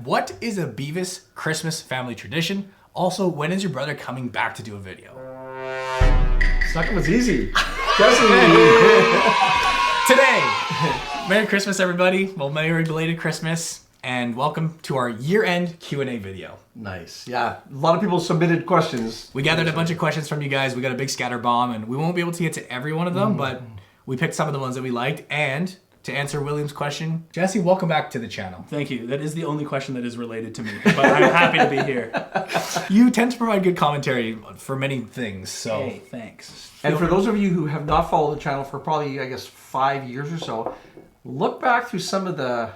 what is a Beavis Christmas family tradition? Also, when is your brother coming back to do a video? Second was easy. Jesse. Today, Merry Christmas, everybody. Well, Merry belated Christmas, and welcome to our year-end Q&A video. Nice. Yeah, a lot of people submitted questions. We gathered a bunch of questions from you guys. We got a big scatter bomb, and we won't be able to get to every one of them, but we picked some of the ones that we liked. And to answer William's question, Jesse, welcome back to the channel. Thank you. That is the only question that is related to me, but I'm happy to be here. You tend to provide good commentary for many things, so... Hey, thanks. And for those of you who have not followed the channel for probably, I guess, 5 years or so, look back through some of the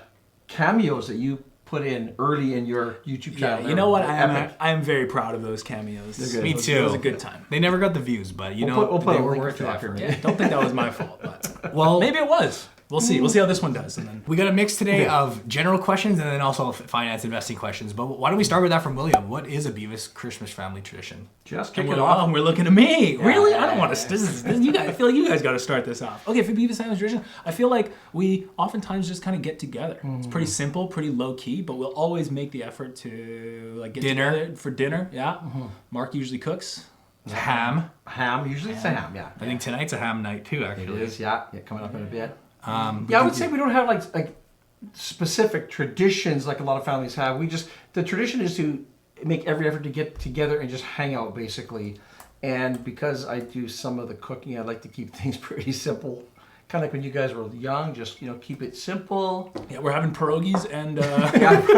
cameos that you put in early in your YouTube channel. Yeah, you know what? I am very proud of those cameos. Me too. It was a good time. They never got the views, but we'll put they a were link worth to the that effort. for me. Don't think that was my fault, but Well, maybe it was. We'll see. We'll see how this one does. And then we got a mix today of general questions and then also finance investing questions. But why don't we start with that from William? What is a Beavis Christmas family tradition? Just kick it off. We're looking at me. Really? Yeah, I don't want to. This you guys. I feel like you guys got to start this off. Okay, for Beavis family tradition, I feel like we oftentimes just kind of get together. It's pretty simple, pretty low key, but we'll always make the effort to get together for dinner. Yeah. Mark usually cooks. Ham. Usually it's a ham, yeah. I think tonight's a ham night too, actually. It is, yeah, coming up in a bit. But I would say we don't have like specific traditions like a lot of families have. The tradition is to make every effort to get together and just hang out, basically. And because I do some of the cooking, I like to keep things pretty simple. Kind of like when you guys were young, just keep it simple. Yeah, we're having pierogies and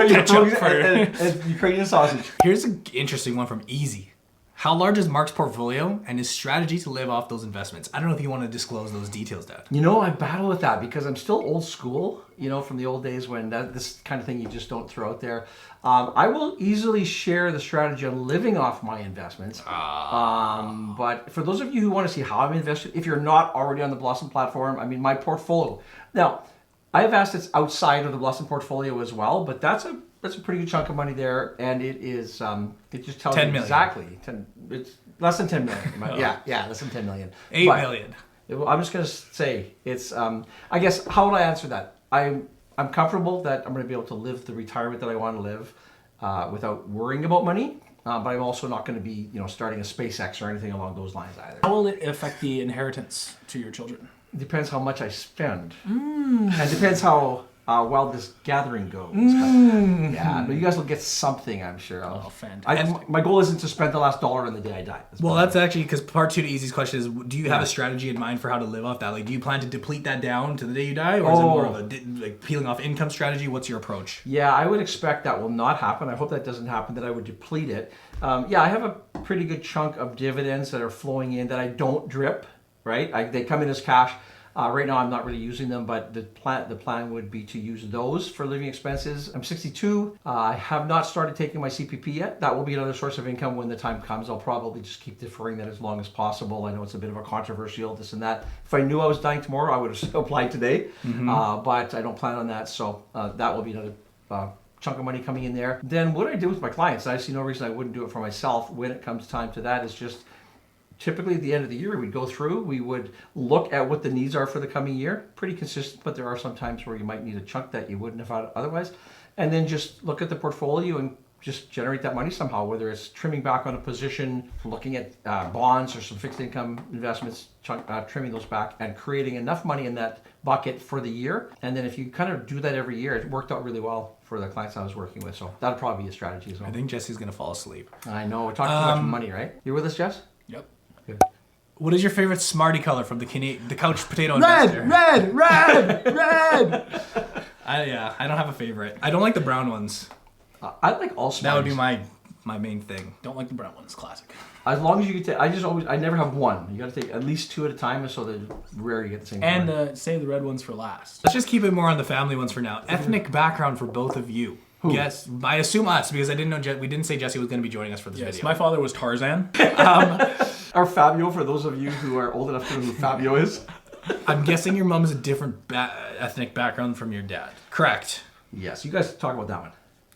ketchup and Ukrainian sausage. Here's an interesting one from Easy. How large is Mark's portfolio and his strategy to live off those investments? I don't know if you want to disclose those details, Dad. I battle with that because I'm still old school, from the old days when this kind of thing you just don't throw out there. I will easily share the strategy on living off my investments. But for those of you who want to see how I'm invested, if you're not already on the Blossom platform, my portfolio. Now, I have assets outside of the Blossom portfolio as well, but that's a pretty good chunk of money there, and it is it just tells 10 you million. Exactly. It's less than 10 million. Yeah, less than 10 million. 8 million. I'm just gonna say it's I guess how would I answer that? I'm comfortable that I'm gonna be able to live the retirement that I want to live without worrying about money. But I'm also not going to be starting a SpaceX or anything along those lines either. How will it affect the inheritance to your children? It depends how much I spend. And it depends how well this gathering goes. Yeah, but you guys will get something, I'm sure. Oh, fantastic. My goal isn't to spend the last dollar on the day I die. That's actually because part 2 to Easy's question is, do you have a strategy in mind for how to live off that? Like, do you plan to deplete that down to the day you die? Or is it more of a peeling off income strategy? What's your approach? Yeah, I would expect that will not happen. I hope that doesn't happen, that I would deplete it. I have a pretty good chunk of dividends that are flowing in that I don't drip, right? They come in as cash. Right now, I'm not really using them, but the plan would be to use those for living expenses. I'm 62. I have not started taking my CPP yet. That will be another source of income when the time comes. I'll probably just keep deferring that as long as possible. I know it's a bit of a controversial, this and that. If I knew I was dying tomorrow, I would have applied today, but I don't plan on that. So that will be another chunk of money coming in there. Then what do I do with my clients? I see no reason I wouldn't do it for myself when it comes time to that. It's just typically at the end of the year, we'd go through, we would look at what the needs are for the coming year. Pretty consistent, but there are some times where you might need a chunk that you wouldn't have had otherwise. And then just look at the portfolio and just generate that money somehow, whether it's trimming back on a position, looking at bonds or some fixed income investments, trimming those back and creating enough money in that bucket for the year. And then if you kind of do that every year, it worked out really well for the clients I was working with. So that'd probably be a strategy as well. I think Jesse's going to fall asleep. I know, we're talking too much money, right? You with us, Jess? Yep. Good. What is your favorite Smarty color from the couch potato investor? Red. I don't have a favorite. I don't like the brown ones. I like all Smarties. That would be my main thing. Don't like the brown ones. Classic. As long as you can take, I never have one. You got to take at least 2 at a time, so that rare you get the same. And save the red ones for last. Let's just keep it more on the family ones for now. Ethnic background for both of you. Who? Yes, I assume us because I didn't know we didn't say Jesse was going to be joining us for this Yes, video. my father was Tarzan. Or Fabio, for those of you who are old enough to know who Fabio is. I'm guessing your mom is a different ethnic background from your dad. Correct. Yes, you guys talk about that one.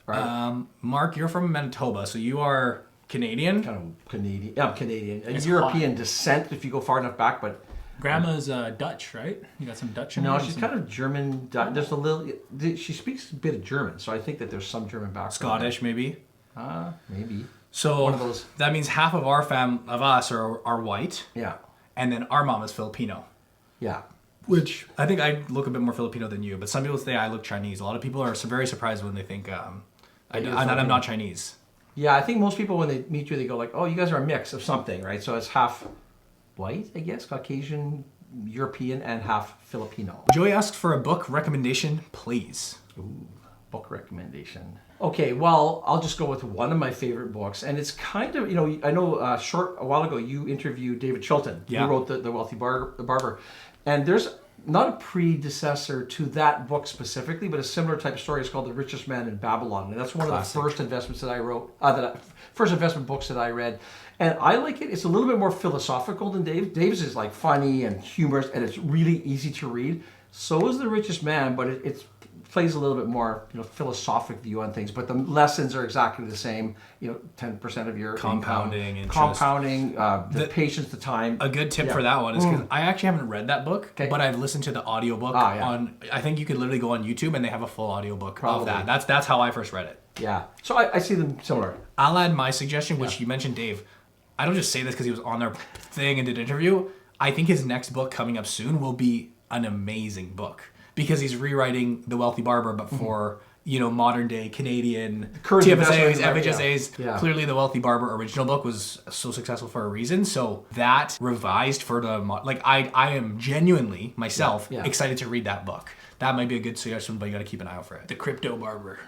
Right? Mark, you're from Manitoba, so you are Canadian? Kind of Canadian. Yeah, I'm Canadian. It's European descent if you go far enough back, but Grandma's Dutch, right? You got some Dutch in No, there? she's kind of German. There's a little. She speaks a bit of German, so I think that there's some German background. Scottish, maybe. Maybe. So one of those. That means half of us are white. Yeah. And then our mom is Filipino. Yeah. Which I think I look a bit more Filipino than you, but some people say I look Chinese. A lot of people are very surprised when they think I'm not Chinese. Yeah, I think most people when they meet you, they go like, "Oh, you guys are a mix of something, right?" So it's half white, I guess, Caucasian, European, and half Filipino. Joey asks for a book recommendation, please. Ooh, book recommendation. Okay, well, I'll just go with one of my favorite books, and it's kind of, I know a while ago you interviewed David Chilton, who wrote the Wealthy Barber, and there's not a predecessor to that book specifically, but a similar type of story. It's called The Richest Man in Babylon, and that's one of the first investments that I wrote, first investment books that I read, and I like it. It's a little bit more philosophical than Dave. Dave's is like funny and humorous, and it's really easy to read. So is The Richest Man, but it plays a little bit more, philosophic view on things, but the lessons are exactly the same. 10% of your compounding income, interest. The patience, the time. A good tip for that one is because I actually haven't read that book, but I've listened to the audiobook on. I think you could literally go on YouTube and they have a full audiobook of that. That's how I first read it. Yeah, so I see them similar. I'll add my suggestion, which you mentioned, Dave. I don't just say this because he was on their thing and did an interview. I think his next book coming up soon will be an amazing book. Because he's rewriting The Wealthy Barber, but for, modern day Canadian TFSAs, FHSAs. Yeah. Clearly The Wealthy Barber original book was so successful for a reason. So that revised for I am genuinely, myself, excited to read that book. That might be a good suggestion, but you got to keep an eye out for it. The Crypto Barber.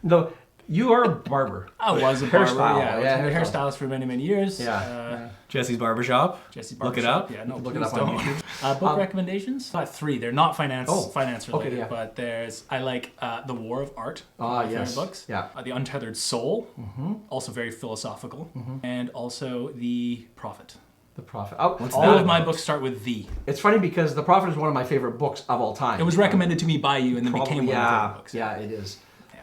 No, you are a barber. I was a barber. Yeah, I was a hairstylist for many, many years. Yeah. Jesse's Barbershop. Look it up. Yeah, no, look it up on YouTube. Book recommendations? Got 3. They're not finance related, okay, but I like The War of Art. Yes. Books. Yeah. The Untethered Soul, also very philosophical, and also The Prophet. The Prophet. All of my books start with The. It's funny because The Prophet is one of my favorite books of all time. It was recommended to me by you and then became one of my favorite books. Yeah, it is.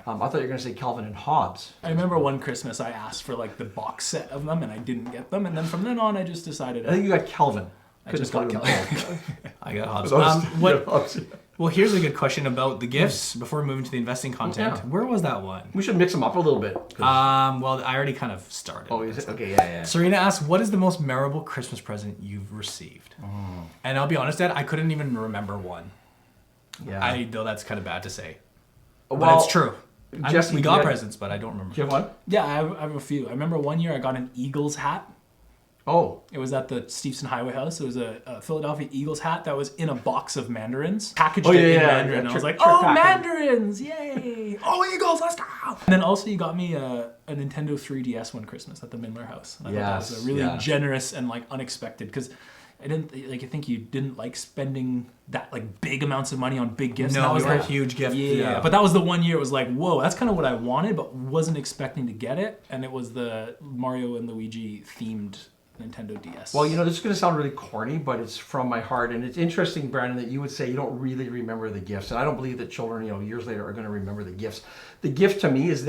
I thought you were going to say Calvin and Hobbes. I remember one Christmas I asked for the box set of them and I didn't get them, and then from then on I just decided. I think you got Calvin. I just got Calvin. I got Hobbes. Well, here's a good question about the gifts before we move into the investing content. Yeah. Where was that one? We should mix them up a little bit. Well, I already kind of started. Oh, is it? Okay, yeah. Serena asks, what is the most memorable Christmas present you've received? And I'll be honest, Dad, I couldn't even remember one. Yeah. I know that's kind of bad to say. But Well, it's true. Jesse, we got presents, but I don't remember. Do you have one? Yeah, I have a few. I remember one year I got an Eagles hat. Oh. It was at the Stevenson Highway House. It was a Philadelphia Eagles hat that was in a box of mandarins. Packaged it in mandarin. And I was like, mandarins! Yay! Oh, Eagles, let's go! And then also you got me a Nintendo 3DS one Christmas at the Mindler House. And I thought that was a really generous and unexpected, because I think you didn't like spending that big amounts of money on big gifts. No, that was a huge gift. Yeah, but that was the one year it was like, whoa, that's kind of what I wanted, but wasn't expecting to get it. And it was the Mario and Luigi themed Nintendo DS. Well, this is going to sound really corny, but it's from my heart. And it's interesting, Brandon, that you would say you don't really remember the gifts. And I don't believe that children, years later are going to remember the gifts. The gift to me is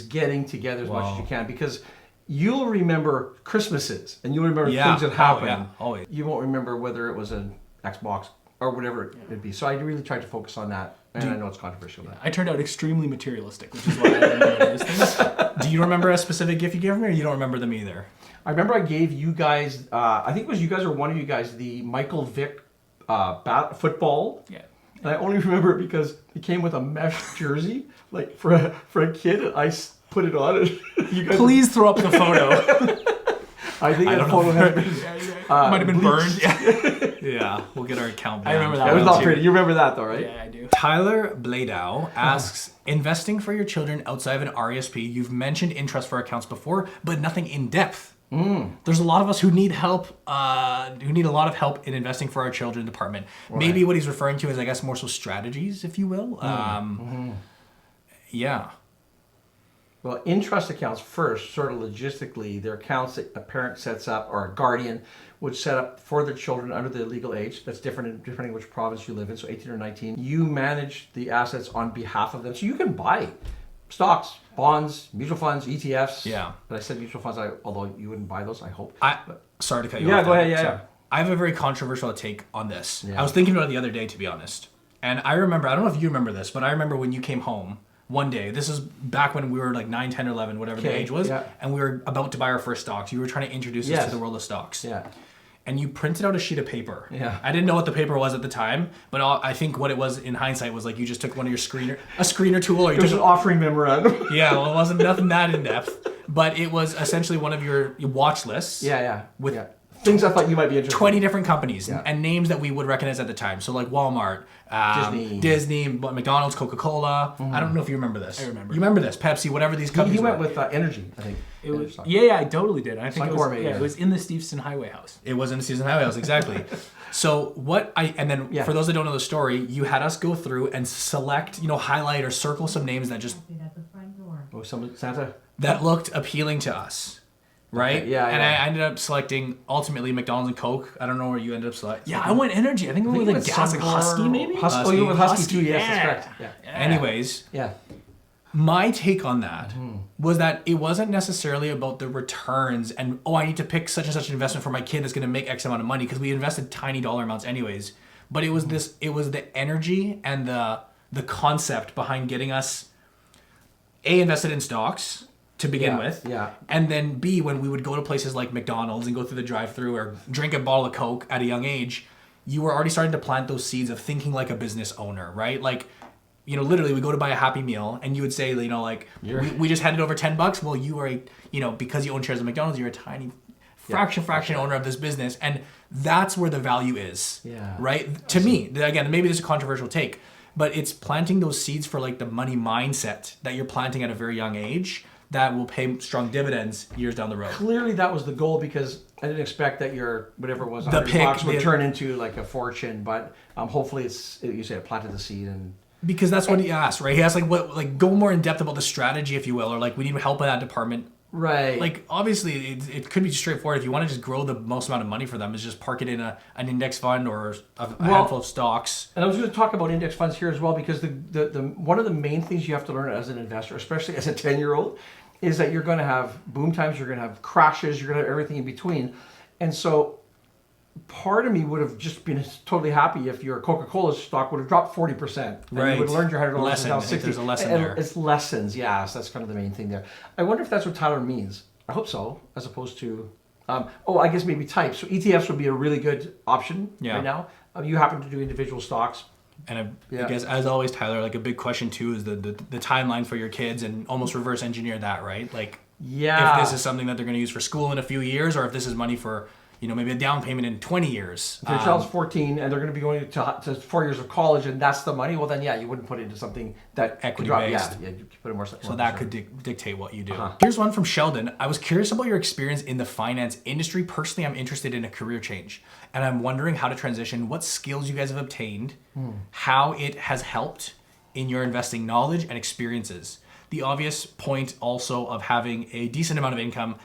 getting together as much as you can, because you'll remember Christmases and you'll remember things that happened. Always. You won't remember whether it was an Xbox or whatever it would be. So I really tried to focus on that. And I know it's controversial. I turned out extremely materialistic, which is why I remember those things. Do you remember a specific gift you gave me, or you don't remember them either? I remember I gave you guys, I think it was you guys or one of you guys, the Michael Vick football. Yeah. And I only remember it because it came with a mesh jersey, for a kid, and I put it on. And you guys Please throw up the photo. I think that photo has been might have been burned. Yeah, we'll get our account back. I remember that. It was not pretty. You remember that though, right? Yeah, I do. Tyler Bladow asks, investing for your children outside of an RESP, you've mentioned interest for accounts before, but nothing in depth. There's a lot of us who need help, who need a lot of help in investing for our children department. Right. Maybe what he's referring to is, I guess, more so strategies, if you will. Yeah. Well, in-trust accounts first, sort of logistically, they're accounts that a parent sets up, or a guardian would set up for their children under the legal age. That's different depending which province you live in, so 18 or 19. You manage the assets on behalf of them. So you can buy stocks, bonds, mutual funds, ETFs. Yeah. But I said mutual funds, although you wouldn't buy those, I hope. Sorry to cut you off. Yeah, go ahead, Sorry. I have a very controversial take on this. Yeah. I was thinking about it the other day, to be honest. And I remember, I don't know if you remember this, but I remember when you came home one day. This is back when we were like 9, 10, or 11, whatever the age was. Yeah. And we were about to buy our first stocks. You were trying to introduce us to the world of stocks. Yeah. And you printed out a sheet of paper. Yeah. I didn't know what the paper was at the time, but I think what it was in hindsight was like you just took one of your a screener tool, or you It was took an offering memorandum. yeah, well, it wasn't nothing that in depth, but it was essentially one of your watch lists. With things I thought you might be interested 20 in. different companies and names that we would recognize at the time. So like Walmart, Disney, McDonald's, Coca-Cola. I don't know if you remember this. I remember. You remember this? Pepsi, whatever these companies He went were. with energy, I think. It was, yeah, I totally did. I think Gourmet, it was in the Steveston Highway House. It was in the Season Highway House, exactly. So for those that don't know the story, you had us go through and select, highlight or circle some names that just Santa? that looked appealing to us. Right? Okay, yeah. I ended up selecting ultimately McDonald's and Coke. I don't know where you ended up selecting. Yeah, I went energy. I think we went with like gas, like Husky maybe? Husky. Oh, you went with Husky too, yes, that's correct. Yeah. Anyways, my take on that was that it wasn't necessarily about the returns and, I need to pick such and such an investment for my kid that's going to make X amount of money, because we invested tiny dollar amounts anyways. But it was the energy and the concept behind getting us invested in stocks to begin with. Yeah. And then B, when we would go to places like McDonald's and go through the drive-thru or drink a bottle of Coke at a young age, you were already starting to plant those seeds of thinking like a business owner, right? Like, literally we go to buy a Happy Meal and you would say, we just handed over $10. Well, you are because you own shares of McDonald's, you're a tiny fraction owner of this business. And that's where the value is, right? To me, again, maybe this is a controversial take, but it's planting those seeds for like the money mindset that you're planting at a very young age that will pay strong dividends years down the road. Clearly that was the goal, because I didn't expect that your, whatever it was, $100 would turn into like a fortune, but hopefully you say it planted the seed. And because that's what he asked, right? He asked go more in depth about the strategy, if you will, or like we need help in that department. Right. Like obviously it could be straightforward. If you want to just grow the most amount of money for them, is just park it in an index fund or a handful of stocks. And I was going to talk about index funds here as well, because the one of the main things you have to learn as an investor, especially as a 10-year-old, is that you're going to have boom times, you're going to have crashes, you're going to have everything in between. And so part of me would have just been totally happy if your Coca-Cola stock would have dropped 40%. Right. You would have learned your $100 lesson. now I think $60. there's a lesson and there. It's lessons, yeah. So that's kind of the main thing there. I wonder if that's what Tyler means. I hope so, as opposed to, I guess maybe types. So ETFs would be a really good option right now. You happen to do individual stocks. And I guess, as always, Tyler, like a big question too is the timeline for your kids, and almost reverse engineer that, right? Like, if this is something that they're going to use for school in a few years, or if this is money for, maybe a down payment in 20 years. If your child's 14 and they're going to be going to 4 years of college, and that's the money, well then, you wouldn't put it into something that equity based. Yeah, you put it more. So that could dictate what you do. Here's one from Sheldon. I was curious about your experience in the finance industry. Personally, I'm interested in a career change, and I'm wondering how to transition, what skills you guys have obtained, how it has helped in your investing knowledge and experiences. The obvious point also of having a decent amount of income,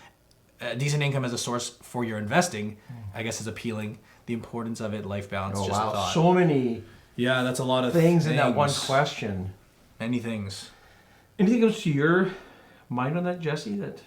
decent income as a source for your investing, I guess is appealing. The importance of it, life balance, just a thought. So many that's a lot of things in that one question. Many things. Anything goes to your mind on that, Jesse? That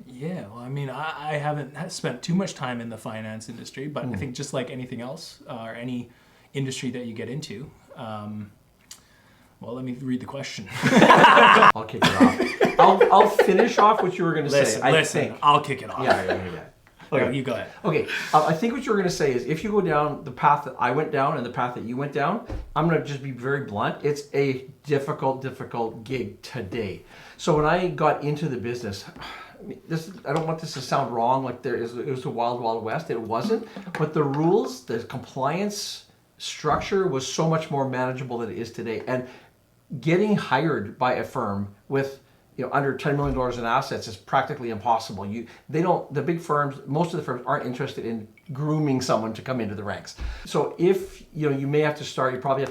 Yeah, well, I mean, I haven't spent too much time in the finance industry, but I think just like anything else, or any industry that you get into, well, let me read the question. I'll kick it off. I'll finish off what you were going to say. Listen, I'll kick it off. Yeah. Okay, you go ahead. Okay, I think what you were going to say is, if you go down the path that I went down and the path that you went down, I'm going to just be very blunt. It's a difficult gig today. So when I got into the business, I don't want this to sound wrong, like it was the wild west. It wasn't. But the rules, the compliance structure was so much more manageable than it is today. And getting hired by a firm with under $10 million in assets is practically impossible. The big firms, most of the firms aren't interested in grooming someone to come into the ranks. So if you probably have to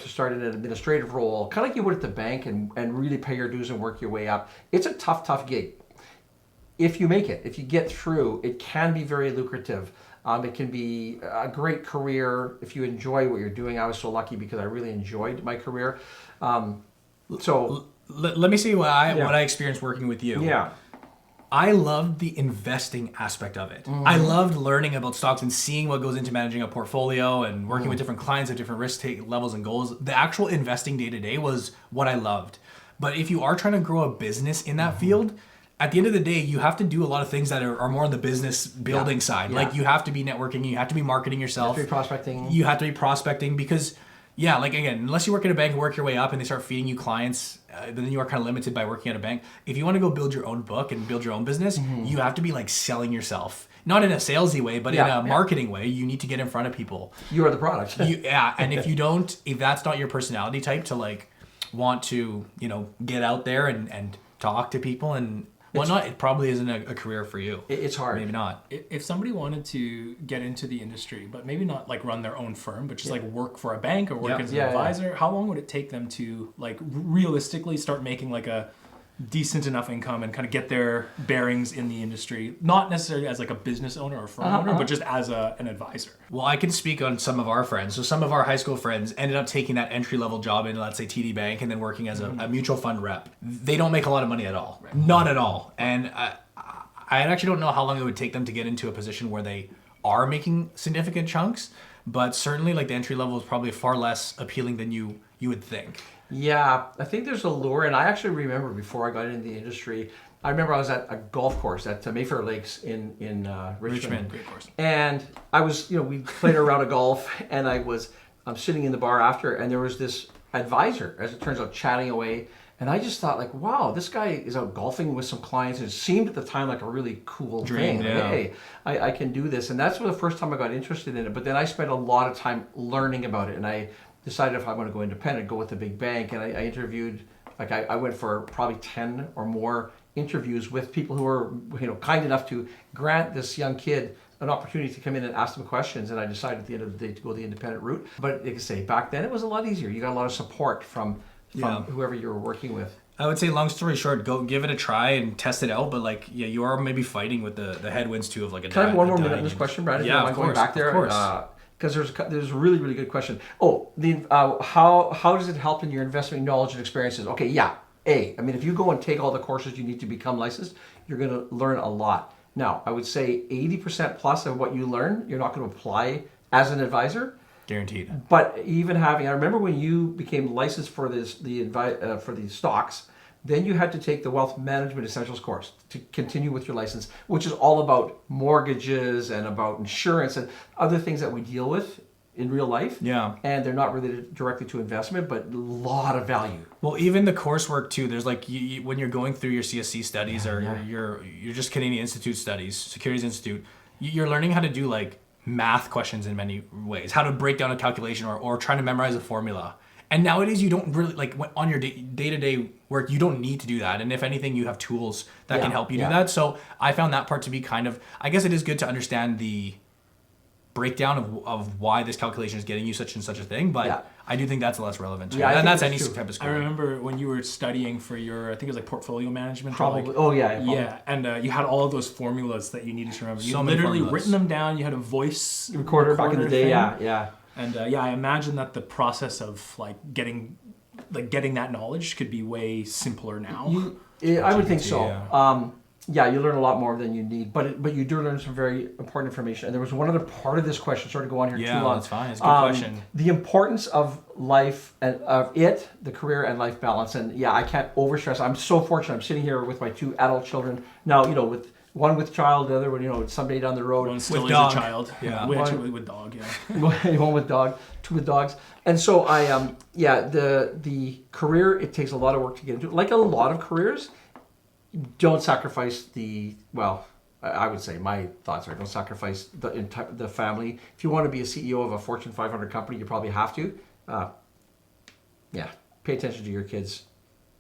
start in an administrative role, kind of like you would at the bank, and really pay your dues and work your way up. It's a tough gig. If you make it, if you get through, it can be very lucrative. It can be a great career if you enjoy what you're doing. I was so lucky because I really enjoyed my career. So let me see what I experienced working with you. Yeah. I loved the investing aspect of it. I loved learning about stocks and seeing what goes into managing a portfolio and working with different clients at different risk levels and goals. The actual investing day to day was what I loved. But if you are trying to grow a business in that field, at the end of the day, you have to do a lot of things that are more on the business building side. Yeah. Like you have to be networking, you have to be marketing yourself. You have to be prospecting. You have to be prospecting because, yeah, like again, unless you work at a bank and work your way up and they start feeding you clients, then you are kind of limited by working at a bank. If you want to go build your own book and build your own business, you have to be like selling yourself. Not in a salesy way, but in a marketing way. You need to get in front of people. You are the product. And if that's not your personality type to like want to, get out there and talk to people and whatnot, it probably isn't a career for you. It's hard. Maybe not. If somebody wanted to get into the industry, but maybe not like run their own firm, but just like work for a bank or work as an advisor, how long would it take them to like realistically start making like a decent enough income and kind of get their bearings in the industry, not necessarily as like a business owner or firm owner, but just as an advisor? Well, I can speak on some of our friends. So some of our high school friends ended up taking that entry-level job in, let's say, TD Bank and then working as a mutual fund rep. They don't make a lot of money at all. Right. Not at all. And I actually don't know how long it would take them to get into a position where they are making significant chunks, but certainly like the entry level is probably far less appealing than you would think. Yeah, I think there's a lure, and I actually remember before I got into the industry, I remember I was at a golf course at Mayfair Lakes in Richmond. Great course. And I was, we played a round of golf, and I'm sitting in the bar after, and there was this advisor, as it turns out, chatting away, and I just thought like, wow, this guy is out golfing with some clients, and it seemed at the time like a really cool thing. Yeah. Like, hey, I can do this, and that's the first time I got interested in it. But then I spent a lot of time learning about it, and I decided if I want to go independent, go with a big bank. And I interviewed, I went for probably 10 or more interviews with people who were, kind enough to grant this young kid an opportunity to come in and ask them questions. And I decided at the end of the day to go the independent route. But like I say, back then it was a lot easier. You got a lot of support from whoever you were working with. I would say, long story short, go give it a try and test it out. But you are maybe fighting with the headwinds too of like a. Can I have one more minute on this question, Brad? Yeah, of course. Back there, of course. Because there's a really, really good question. Oh, how does it help in your investment knowledge and experiences? Okay, yeah. If you go and take all the courses you need to become licensed, you're going to learn a lot. Now, I would say 80% plus of what you learn, you're not going to apply as an advisor. Guaranteed. But even I remember when you became licensed for the stocks, then you had to take the Wealth Management Essentials course to continue with your license, which is all about mortgages and about insurance and other things that we deal with in real life. Yeah. And they're not related directly to investment, but a lot of value. Well, even the coursework too, there's like when you're going through your CSC studies you're just Canadian Institute studies, Securities Institute, you're learning how to do like math questions in many ways, how to break down a calculation or trying to memorize a formula. And nowadays, you don't really, like, on your day-to-day work, you don't need to do that. And if anything, you have tools that can help you do that. So I found that part to be kind of, I guess it is good to understand the breakdown of why this calculation is getting you such and such a thing. But I do think that's less relevant to and that's any type of school. I remember when you were studying for your, I think it was like portfolio management. Probably. And you had all of those formulas that you needed to remember. You So literally written them down. You had a voice recorder back in the day. Thing. And I imagine that the process of getting that knowledge could be way simpler now. I would think so. You learn a lot more than you need, but you do learn some very important information. And there was one other part of this question. Sorry to go on here too long. Yeah, that's fine. It's a good question. The importance of life and the career and life balance. And I can't overstress. I'm so fortunate. I'm sitting here with my two adult children now. with one with child, the other one, someday down the road. One still with is dog. a child. Yeah. With dog, One with dog, two with dogs. And so the career, it takes a lot of work to get into. Like a lot of careers, don't sacrifice I would say my thoughts are don't sacrifice the family. If you want to be a CEO of a Fortune 500 company, you probably have to. Pay attention to your kids.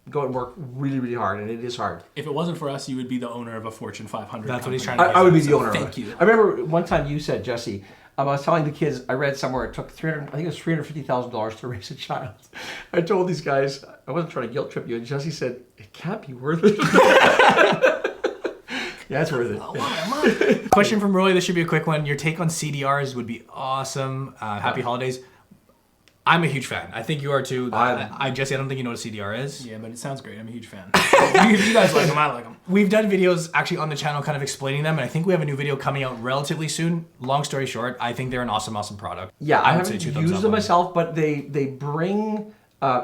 Go and work really, really hard, and it is hard. If it wasn't for us, you would be the owner of a Fortune 500 That's company. what he's trying to I would be the owner. Thank you. I remember one time you said, Jesse, I was telling the kids, I read somewhere it took $350,000 to raise a child. I told these guys, I wasn't trying to guilt trip you, and Jesse said, it can't be worth it. It's worth it. Question from Roy. This should be a quick one. Your take on CDRs would be awesome. Happy holidays. I'm a huge fan. I think you are too. Jesse, I don't think you know what a CDR is. Yeah, but it sounds great. I'm a huge fan. You guys like them, I like them. We've done videos actually on the channel kind of explaining them, and I think we have a new video coming out relatively soon. Long story short, I think they're an awesome product. Yeah, I haven't used them myself, but they bring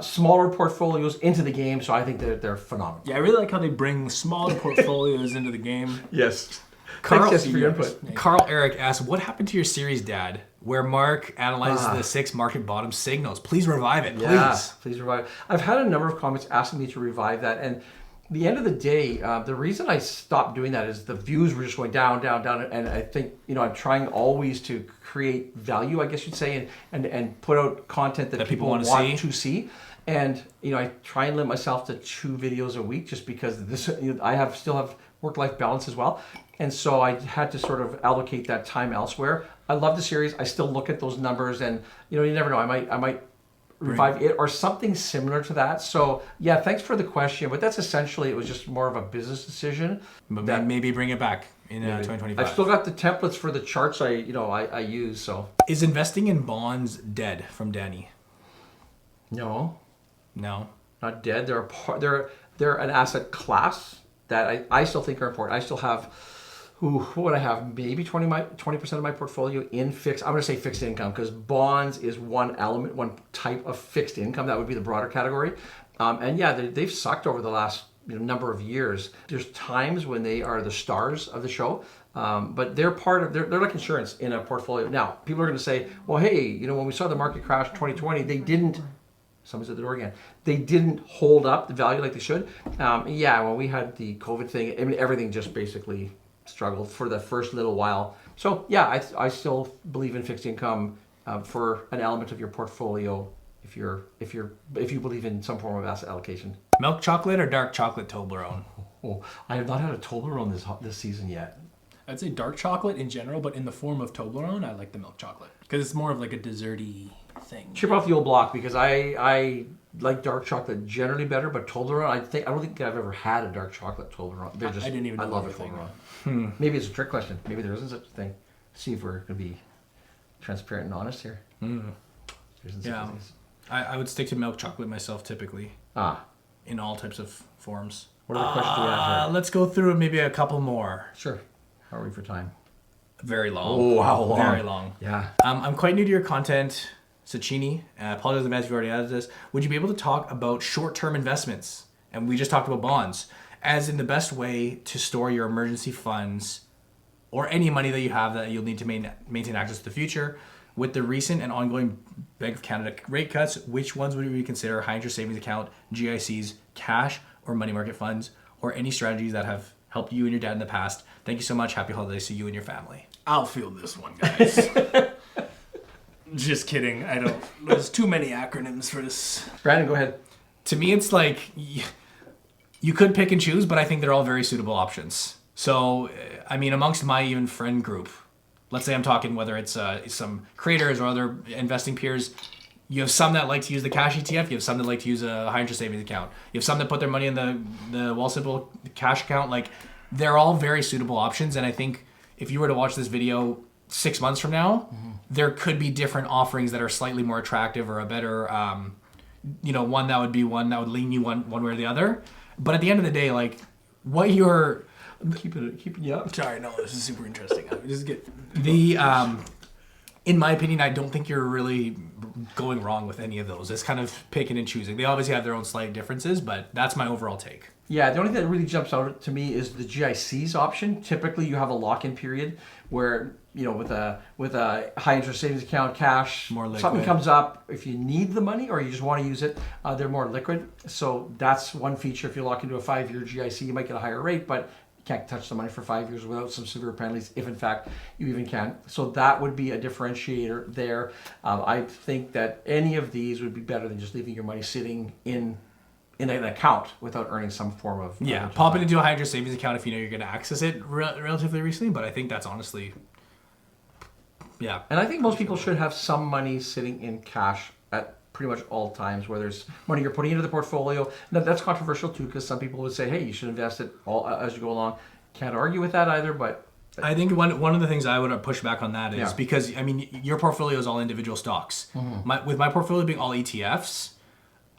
smaller portfolios into the game, so I think they're phenomenal. Yeah, I really like how they bring smaller portfolios into the game. Yes. Carl, Thanks, Jesse, for your input. Carl Eric asks, what happened to your series, Dad, where Mark analyzes the 6 market bottom signals? Please revive it, please. Yeah, please revive it. I've had a number of comments asking me to revive that, and at the end of the day, the reason I stopped doing that is the views were just going down, and I think, I'm trying always to create value, I guess you'd say, and put out content that people want to see. And, I try and limit myself to 2 videos a week just because I still have work-life balance as well. And so I had to sort of allocate that time elsewhere. I love the series. I still look at those numbers, and you never know. I might revive it or something similar to that. So yeah, thanks for the question. But that's essentially, it was just more of a business decision. But maybe bring it back in 2025. I've still got the templates for the charts I use. So is investing in bonds dead? From Danny. No, not dead. They're an asset class that I still think are important. I still have. What would I have? Maybe 20% of my portfolio in fixed. I'm going to say fixed income because bonds is one element, one type of fixed income. That would be the broader category. And yeah, they've sucked over the last number of years. There's times when they are the stars of the show, but they're they're like insurance in a portfolio. Now, people are going to say, well, hey, when we saw the market crash 2020, they didn't. Someone's at the door again. They didn't hold up the value like they should. Yeah, when we had the COVID thing, everything just basically struggled for the first little while. So yeah, I still believe in fixed income for an element of your portfolio if you believe in some form of asset allocation. Milk chocolate or dark chocolate Toblerone? Oh, I have not had a Toblerone this season yet. I'd say dark chocolate in general, but in the form of Toblerone, I like the milk chocolate because it's more of like a desserty thing. Chip off the old block because I like dark chocolate generally better, but Toblerone, I don't think I've ever had a dark chocolate Toblerone. I didn't even know I love a Toblerone. Maybe it's a trick question. Maybe there isn't such a thing. See if we're going to be transparent and honest here. Yeah, I would stick to milk chocolate myself typically. In all types of forms. What other questions do we have here? Let's go through maybe a couple more. Sure. How are we for time? Very long. Oh, how long? Very long. Yeah. I'm quite new to your content, Sachini. Apologize in advance if you already added this. Would you be able to talk about short-term investments? And we just talked about bonds. As in the best way to store your emergency funds or any money that you have that you'll need to maintain access to the future. With the recent and ongoing Bank of Canada rate cuts, which ones would you consider high interest savings account, GICs, cash, or money market funds, or any strategies that have helped you and your dad in the past? Thank you so much. Happy holidays to you and your family. I'll field this one, guys. Just kidding. There's too many acronyms for this. Brandon, go ahead. To me, it's like you could pick and choose, but I think they're all very suitable options. So, amongst my even friend group, let's say I'm talking whether it's some creators or other investing peers, you have some that like to use the cash ETF, you have some that like to use a high interest savings account, you have some that put their money in the Wealthsimple cash account. Like, they're all very suitable options, and I think if you were to watch this video 6 months from now, there could be different offerings that are slightly more attractive or a better, one that would lean you one way or the other. But at the end of the day, like, what you're keeping you up. Sorry, no, this is super interesting. In my opinion, I don't think you're really going wrong with any of those. It's kind of picking and choosing. They obviously have their own slight differences, but that's my overall take. Yeah, the only thing that really jumps out to me is the GICs option. Typically, you have a lock-in period where, with a high interest savings account, cash, more liquid. Something comes up, if you need the money or you just want to use it, they're more liquid. So that's one feature. If you lock into a 5-year GIC, you might get a higher rate, but you can't touch the money for 5 years without some severe penalties, if in fact you even can. So that would be a differentiator there. I think that any of these would be better than just leaving your money sitting in an account without earning some form of... pop it into a high interest savings account if you know you're going to access it relatively recently, but I think that's honestly... Yeah. And I think most people should have some money sitting in cash at pretty much all times, where there's money you're putting into the portfolio. Now, that's controversial too, because some people would say, hey, you should invest it all as you go along. Can't argue with that either, but But I think one of the things I would push back on that is Yeah. because, I mean, your portfolio is all individual stocks. With my portfolio being all ETFs,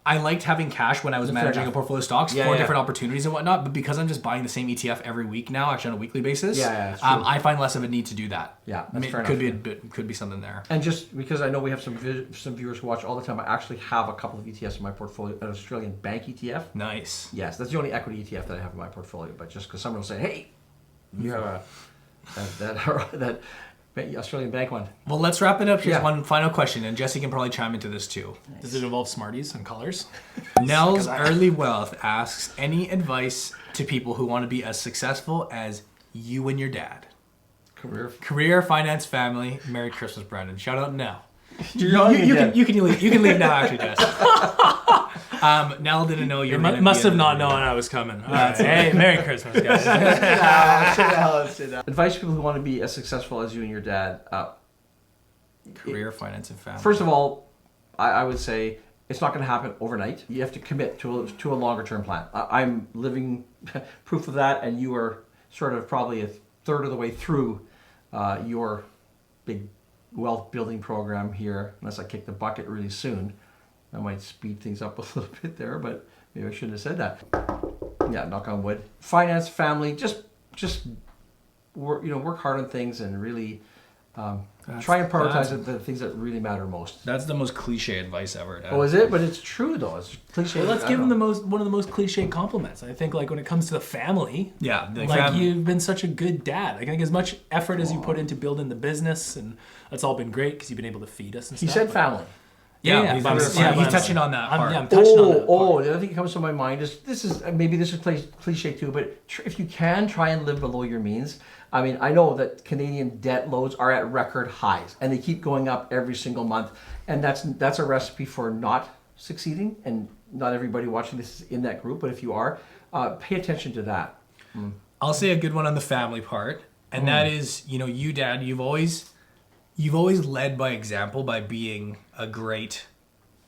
I liked having cash when I was managing a portfolio of stocks for different opportunities and whatnot. But because I'm just buying the same ETF every week now, actually on a weekly basis, that's true. I find less of a need to do that. Yeah, that's fair could enough. could be something there. And just because I know we have some viewers who watch all the time, I actually have a couple of ETFs in my portfolio. An Australian bank ETF. Nice. Yes, that's the only equity ETF that I have in my portfolio. But just because someone will say, "Hey, you have that Australian bank one." Well, let's wrap it up. Here's one final question, and Jesse can probably chime into this too. Does it involve Smarties and colors? Nels Early Wealth asks, any advice to people who want to be as successful as you and your dad? Career, finance, family. Merry Christmas, Brandon. Shout out Nell. You can leave now, actually, Jess. Nell didn't know you were must have not known I was coming. Hey, Merry Christmas, guys. Advice to people who want to be as successful as you and your dad. Career, finance, and family. First of all, I would say it's not going to happen overnight. You have to commit to a longer term plan. I'm living proof of that, and you are sort of probably a third of the way through your big wealth building program here. Unless I kick the bucket really soon, I might speed things up a little bit there, but maybe I shouldn't have said that. Yeah, knock on wood. Finance, family, just work hard on things and really try and prioritize the things that really matter most. That's the most cliche advice ever. Oh, is it? But it's true though. It's cliche. Well, let's give him one of the most cliche compliments. I think, like, when it comes to the family, you've been such a good dad. I think as much effort as you put into building the business, and that's all been great because you've been able to feed us and stuff. He said family. He's touching on that part. I'm touching on that part. The other thing that comes to my mind is this is cliche too, but if you can try and live below your means. I mean, I know that Canadian debt loads are at record highs, and they keep going up every single month, and that's a recipe for not succeeding. And not everybody watching this is in that group, but if you are, pay attention to that. I'll say a good one on the family part, and that is, you, Dad, you've always led by example by being a great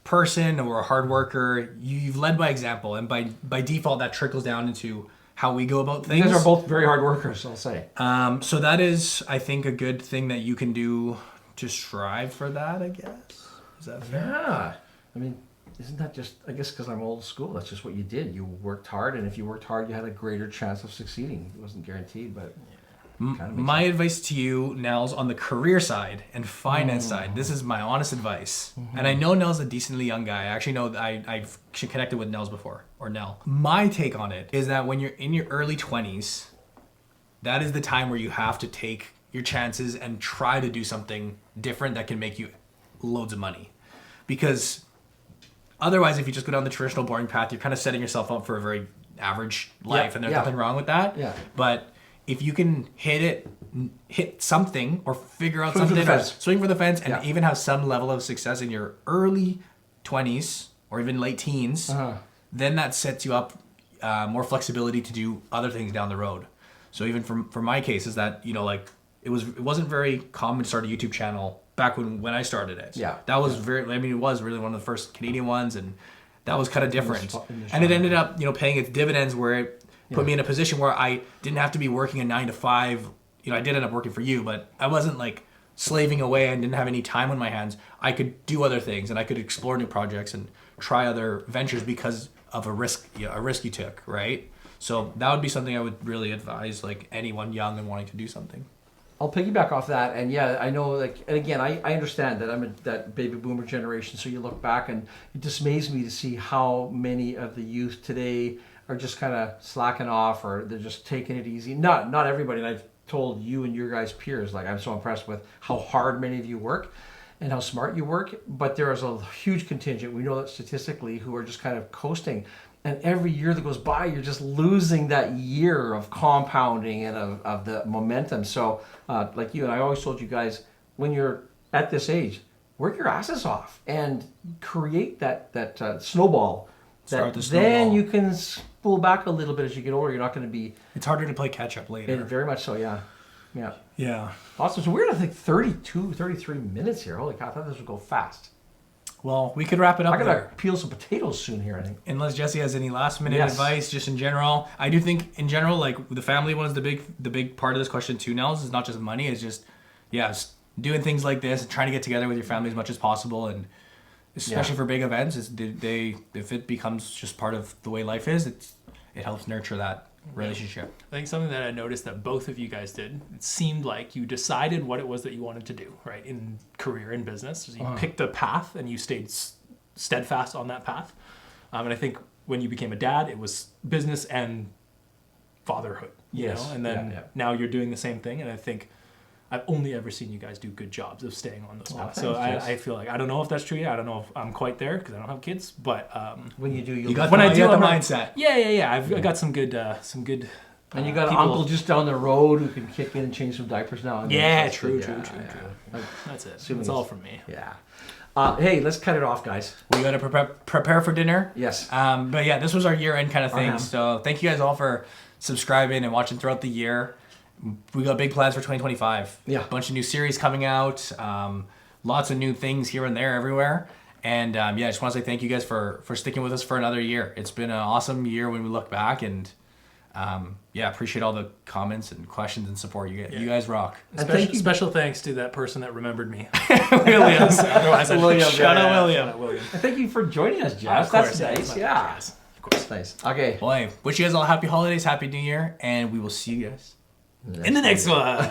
person or a hard worker. You've led by example, and by default that trickles down into how we go about things. You guys are both very hard workers, I'll say. So that is, I think, a good thing that you can do to strive for that, I guess. Is that fair? Yeah. I mean, isn't that just, I guess because I'm old school, that's just what you did. You worked hard, and if you worked hard, you had a greater chance of succeeding. It wasn't guaranteed, but... My advice to you, Nels, on the career side and finance side, this is my honest advice. And I know Nels a decently young guy. I actually know that I've connected with Nels before, or Nell. My take on it is that when you're in your early 20s, that is the time where you have to take your chances and try to do something different that can make you loads of money. Because otherwise, if you just go down the traditional boring path, you're kind of setting yourself up for a very average life, and there's nothing wrong with that. Yeah. But if you can hit something or figure out Swing something, for the fence. swing for the fence, and even have some level of success in your early 20s or even late teens, then that sets you up more flexibility to do other things down the road. So even for my case is that, it wasn't very common to start a YouTube channel back when I started it. Yeah. That was it was really one of the first Canadian ones, and that was kind of different. And it ended up, paying its dividends where it put me in a position where I didn't have to be working a 9 to 5. I did end up working for you, but I wasn't like slaving away and didn't have any time on my hands. I could do other things, and I could explore new projects and try other ventures because of a risk you took, right? So that would be something I would really advise, like anyone young and wanting to do something. I'll piggyback off that, and I know, and again, I understand that I'm that baby boomer generation, so you look back and it dismays me to see how many of the youth today are just kind of slacking off, or they're just taking it easy. Not everybody, and I've told you and your guys' peers, I'm so impressed with how hard many of you work and how smart you work, but there is a huge contingent, we know that statistically, who are just kind of coasting. And every year that goes by, you're just losing that year of compounding and of the momentum. So like you, and I always told you guys, when you're at this age, work your asses off and create that snowball. Then you can spool back a little bit as you get older. You're not going to be... It's harder to play catch up later. Very much so, yeah. Yeah. Awesome. So we're at 32, 33 minutes here. Holy cow, I thought this would go fast. Well, we could wrap it up I gotta there. peel some potatoes soon here, I think. Unless Jesse has any last minute Yes. advice, just in general. I do think in general, like the family one is the big part of this question too. Nels is not just money; it's just it's doing things like this and trying to get together with your family as much as possible, and especially for big events, if it becomes just part of the way life is, it helps nurture that relationship. I think something that I noticed that both of you guys did, it seemed like you decided what it was that you wanted to do, right? In career, in business. So you picked a path and you stayed steadfast on that path. And I think when you became a dad, it was business and fatherhood, you know? And then now you're doing the same thing. And I think I've only ever seen you guys do good jobs of staying on those paths. So I feel like, I don't know if that's true yet. I don't know if I'm quite there because I don't have kids, but When you do, You got the mindset. Yeah. I got some good and you got an people- uncle just down the road who can kick in and change some diapers now. And then. Yeah, So true. Like, That's it. Assuming That's all from me. Yeah. Hey, let's cut it off, guys. We got to prepare for dinner. Yes. But yeah, this was our year-end kind of thing. Uh-huh. So thank you guys all for subscribing and watching throughout the year. We got big plans for 2025. Yeah. A bunch of new series coming out. Lots of new things here and there everywhere. And I just want to say thank you guys for sticking with us for another year. It's been an awesome year when we look back, and appreciate all the comments and questions and support. You guys rock. Special thanks to that person that remembered me. Williams. Otherwise, William, Shout out yeah. William. And thank you for joining us, Jeff. Of course, That's nice. Yeah. Yes, of That's course. nice. Okay. Boy, wish you guys all happy holidays, happy new year, and we will see you guys In the next one.